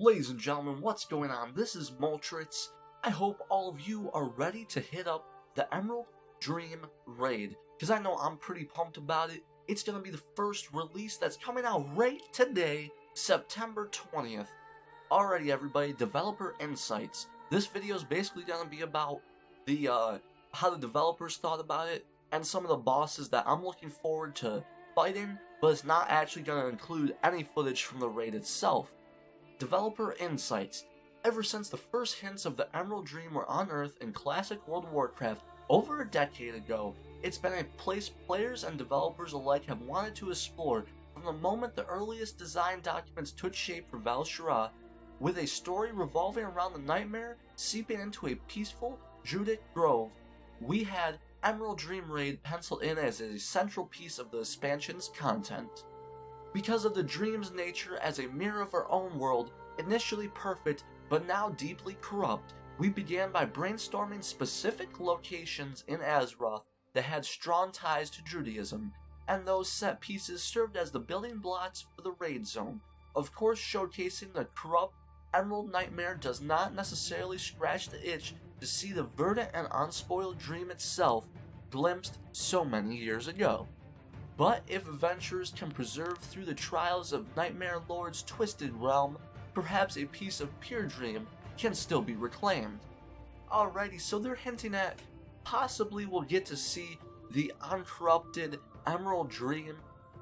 Ladies and gentlemen, what's going on? This is Moltritz. I hope all of you are ready to hit up the Emerald Dream Raid, because I know I'm pretty pumped about it. It's going to be the first release that's coming out right today, September 20th. Alrighty everybody, developer insights. This video is basically going to be about the how the developers thought about it, and some of the bosses that I'm looking forward to fighting, but it's not actually going to include any footage from the raid itself. Developer insights. Ever since the first hints of the Emerald Dream were unearthed in classic World of Warcraft over a decade ago, it's been a place players and developers alike have wanted to explore from the moment the earliest design documents took shape for Val-Shara, with a story revolving around the nightmare seeping into a peaceful Druidic grove. We had Emerald Dream Raid penciled in as a central piece of the expansion's content. Because of the dream's nature as a mirror of our own world, initially perfect but now deeply corrupt, we began by brainstorming specific locations in Azeroth that had strong ties to Druidism, and those set pieces served as the building blocks for the raid zone. Of course, showcasing the corrupt Emerald Nightmare does not necessarily scratch the itch to see the verdant and unspoiled dream itself glimpsed so many years ago. But if adventurers can preserve through the trials of Nightmare Lord's twisted realm, perhaps a piece of pure dream can still be reclaimed. Alrighty, so they're hinting at possibly we'll get to see the uncorrupted Emerald Dream,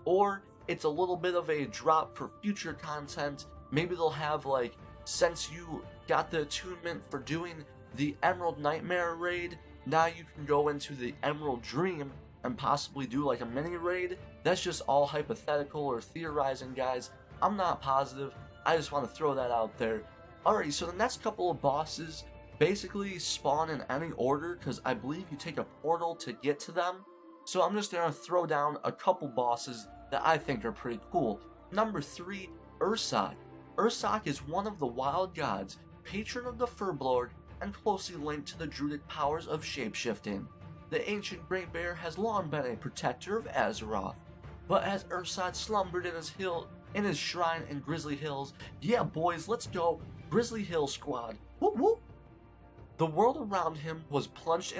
or it's a little bit of a drop for future content. Maybe they'll have, like, since you got the attunement for doing the Emerald Nightmare raid, now you can go into the Emerald Dream and possibly do like a mini raid. That's just all hypothetical or theorizing, guys. I'm not positive. I just want to throw that out there. Alright, so the next couple of bosses basically spawn in any order, because I believe you take a portal to get to them. So I'm just going to throw down a couple bosses that I think are pretty cool. Number 3, Ursoc. Ursoc is one of the wild gods, patron of the Furblord, and closely linked to the Druidic powers of shapeshifting. The ancient Great Bear has long been a protector of Azeroth, but as Ursoc slumbered in his shrine in Grizzly Hills, yeah boys, let's go, Grizzly Hill squad, whoop whoop, the world around him was plunged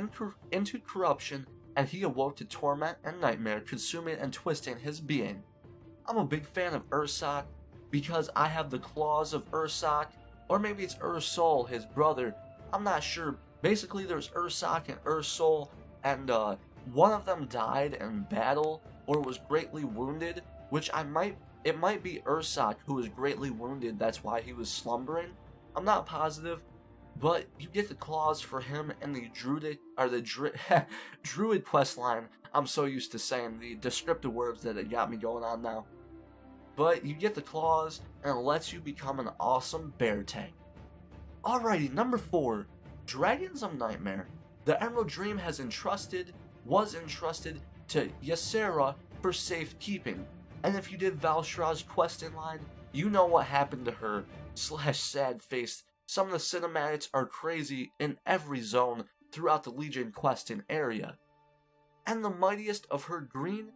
into corruption, and he awoke to torment and nightmare consuming and twisting his being. I'm a big fan of Ursoc because I have the claws of Ursoc, or maybe it's Ursol, his brother, I'm not sure. Basically there's Ursoc and Ursol, and one of them died in battle or was greatly wounded, which it might be Ursoc who was greatly wounded, that's why he was slumbering. I'm not positive, but you get the claws for him in the Druid questline. I'm so used to saying the descriptive words that it got me going on now. But you get the claws and it lets you become an awesome bear tank. Alrighty, number 4, Dragons of Nightmare. The Emerald Dream was entrusted to Ysera for safekeeping, and if you did Val-Shara's quest in line, you know what happened to her / sad face. Some of the cinematics are crazy in every zone throughout the Legion questing area. And the mightiest of her green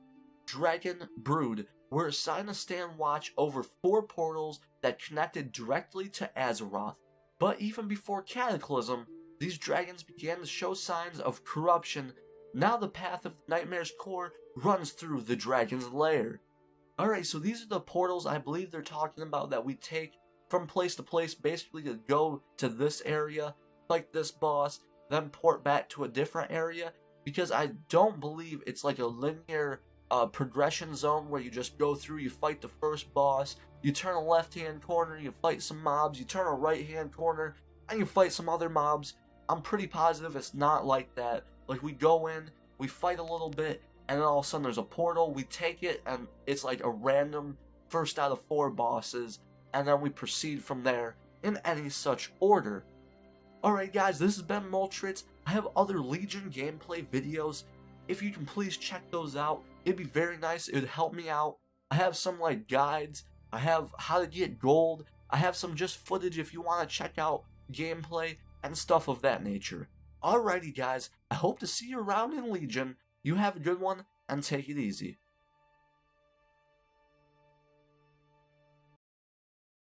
dragon brood were assigned to stand watch over 4 portals that connected directly to Azeroth. But even before Cataclysm, these dragons began to show signs of corruption. Now the path of Nightmare's core runs through the dragon's lair. Alright, so these are the portals I believe they're talking about that we take from place to place, basically to go to this area, fight this boss, then port back to a different area, because I don't believe it's like a linear progression zone where you just go through, you fight the first boss, you turn a left hand corner, you fight some mobs, you turn a right hand corner, and you fight some other mobs. I'm pretty positive it's not like that. Like, we go in, we fight a little bit, and then all of a sudden there's a portal, we take it, and it's like a random first out of 4 bosses, and then we proceed from there in any such order. Alright guys, this has been Moltritz. I have other Legion gameplay videos. If you can please check those out, it'd be very nice, it would help me out. I have some like guides, I have how to get gold, I have some just footage if you want to check out gameplay and stuff of that nature. Alrighty guys, I hope to see you around in Legion. You have a good one, and take it easy.